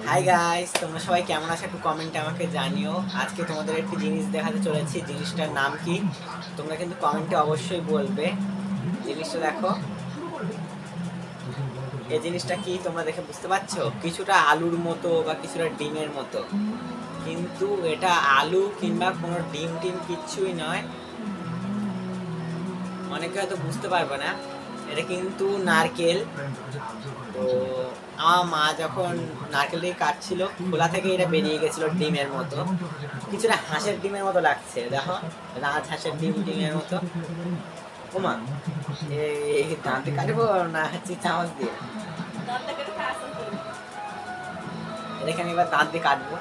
Hi guys, তোমরা সবাই কেমন আছো একটু কমেন্টে আমাকে জানিও। আজকে তোমাদের একটি জিনিস দেখাতে চলেছি। জিনিসটার নাম কি তোমরা কিন্তু কমেন্টে অবশ্যই বলবে। জিনিসটা দেখো, এই জিনিসটা কি তোমরা দেখে বুঝতে পারছো? কিছুটা আলুর মতো বা কিছুটা ডিমের মতো, কিন্তু এটা আলু কিংবা কোনো ডিম টিম কিচ্ছুই নয়। অনেকে হয়তো বুঝতে পারবে না, এটা কিন্তু নারকেল। তো আমার মা যখন নারকেলটাকে কাটছিল, খোলা থেকে এটা বেরিয়ে গেছিল ডিমের মতো, কিছুটা হাঁসের ডিমের মতো লাগছে। দেখো, রাজ হাঁসের ডিমের মতো। ওমা, এই দাঁতে কাটবো না হচ্ছে চামচ দিয়ে? এটাকে আমি এবার দাঁত দিয়ে কাটবো।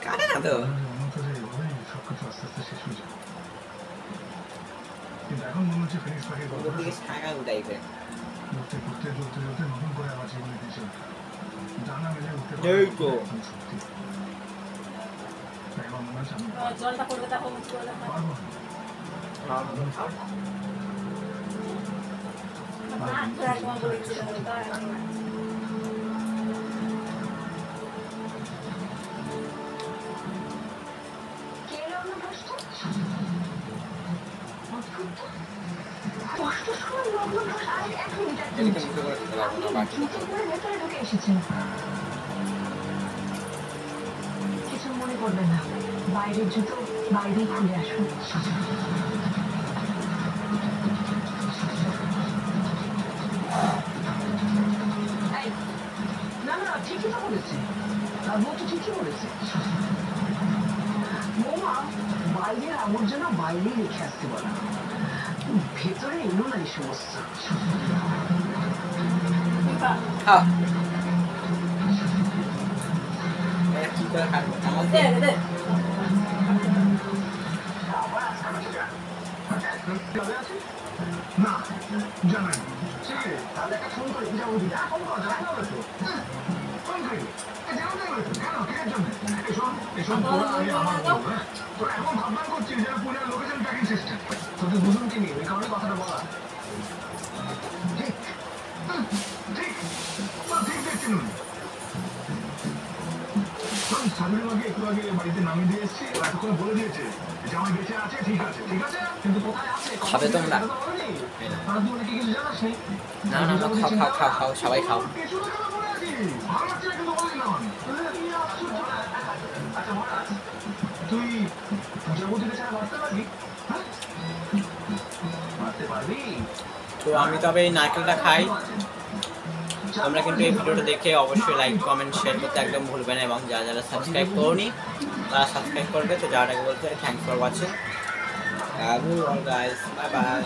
কাটে না তো। এখন মনে হচ্ছে ফিনিক্স পাখির গল্প দিকে ছাগা উঠাইবে। ঘুরতে ঘুরতে চলতে চলতে নতুন করে আমার জীবনে দিয়েছে জানা মেলে উঠতে পারে। এই তো এখন মনে হচ্ছে আমি জলটা পড়বে, দেখো মুখ করে দেখো। কিছু মনে করবেন না, বাইরের জুতো বাইরেই খুলে আসুন। না না, ঠিকই তো বলেছে, তার মতো ঠিকই বলেছে। বৌমা, বাইরের আবর্জনা বাইরেই রেখে আসতে বলা, ভেতরে এলো না এই সমস্যা। কি করে কাটবো? চামচ দে দিয়ে? দে। না জানাই তাহলে একটা ফোন করে যাবো দিদা ফোন কর জানা হবে তো ফোন করি জানা যাবে তো কেন কিসের জন্য এসব পুরো আমি আমার বলবো। তো এমন ভাবনা করছিস যেন পুরো লোকেশন ট্র্যাকিং সিস্টেম তোদের দুজনকে নিয়ে ওই কারণে কথাটা বলা ঠিক ঠিক ঠিক দেখছেন সাধুরের মাকে একটু আগে বাড়িতে নামিয়ে দিয়ে এসেছি, এতক্ষণ বলে দিয়েছে যে আমার বেঁচে আছে, ঠিক আছে ঠিক আছে, কিন্তু কোথায় আছে খাবে তোমরা? তারা তুই অনেকে কিছু জানাস নেই। না না না, খাও খাও খাও খাও, সবাই খাও। তুই জগৎকে ছাড়া বাঁচতে পারবি? বাঁচতে পারবি? তো আমি তবে এই নারকেলটা খাই। তোমরা কিন্তু এই ভিডিওটা দেখে অবশ্যই লাইক কমেন্ট শেয়ার করতে একদম ভুলবে না, এবং যারা যারা সাবস্ক্রাইব করোনি তারা সাবস্ক্রাইব করবে। তো যাওয়ার আগে বলতে thanks for watching. Guys, bye bye.